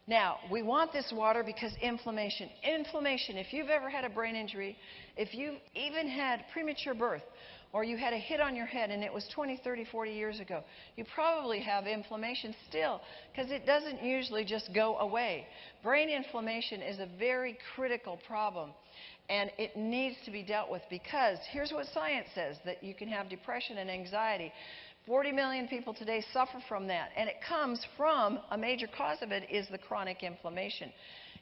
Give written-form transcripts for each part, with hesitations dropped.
Now, we want this water because inflammation. Inflammation, if you've ever had a brain injury, if you've even had premature birth, or you had a hit on your head and it was 20, 30, 40 years ago, you probably have inflammation still, because it doesn't usually just go away. Brain inflammation is a very critical problem, and it needs to be dealt with, because here's what science says, that you can have depression and anxiety. 40 million people today suffer from that, and it comes from, a major cause of it is the chronic inflammation.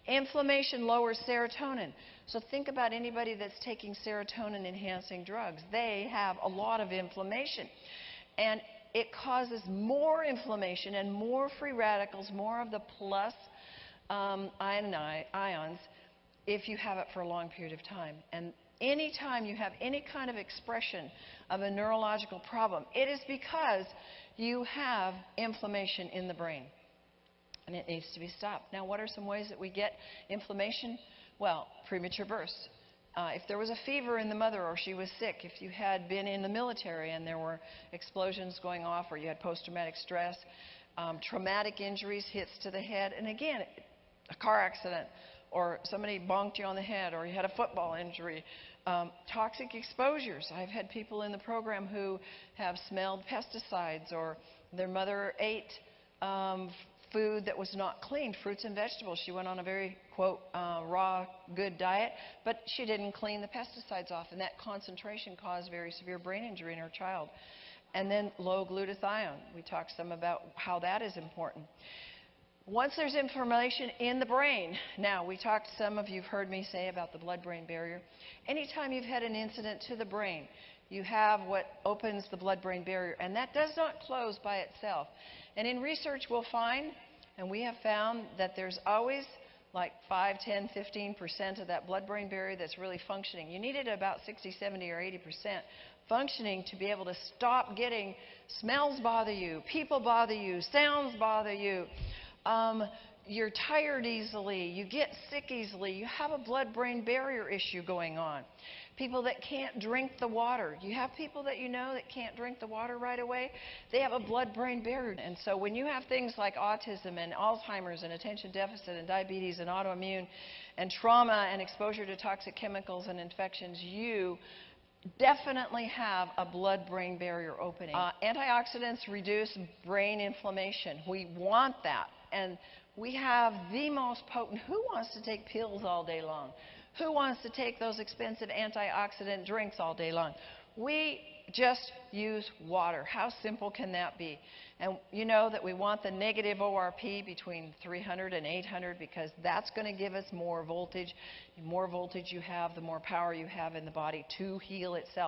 Inflammation lowers serotonin. So think about anybody that's taking serotonin-enhancing drugs. They have a lot of inflammation, and it causes more inflammation and more free radicals, more of the plus ions, if you have it for a long period of time. And anytime you have any kind of expression of a neurological problem, it is because you have inflammation in the brain, and it needs to be stopped. Now, what are some ways that we get inflammation? Well, premature births. If there was a fever in the mother, or she was sick, if you had been in the military and there were explosions going off, or you had post-traumatic stress, traumatic injuries, hits to the head, and again, a car accident, or somebody bonked you on the head, or you had a football injury. Toxic exposures. I've had people in the program who have smelled pesticides, or their mother ate food that was not cleaned, fruits and vegetables. She went on a very, quote, raw, good diet, but she didn't clean the pesticides off, and that concentration caused very severe brain injury in her child. And then low glutathione. We talked some about how that is important. Once there's inflammation in the brain, now we talked, some of you've heard me say about the blood-brain barrier. Anytime you've had an incident to the brain, you have what opens the blood-brain barrier, and that does not close by itself. And in research we'll find, and we have found, that there's always like 5, 10, 15% of that blood-brain barrier that's really functioning. You need it about 60, 70, or 80% functioning to be able to stop getting smells bother you, people bother you, sounds bother you. You're tired easily, you get sick easily, you have a blood-brain barrier issue going on. People that can't drink the water. You have people that you know that can't drink the water right away. They have a blood-brain barrier. And so when you have things like autism and Alzheimer's and attention deficit and diabetes and autoimmune and trauma and exposure to toxic chemicals and infections, you definitely have a blood-brain barrier opening. Antioxidants reduce brain inflammation. We want that. And we have the most potent. Who wants to take pills all day long? Who wants to take those expensive antioxidant drinks all day long? We just use water. How simple can that be? And you know that we want the negative ORP between 300 and 800, because that's going to give us more voltage. The more voltage you have, the more power you have in the body to heal itself.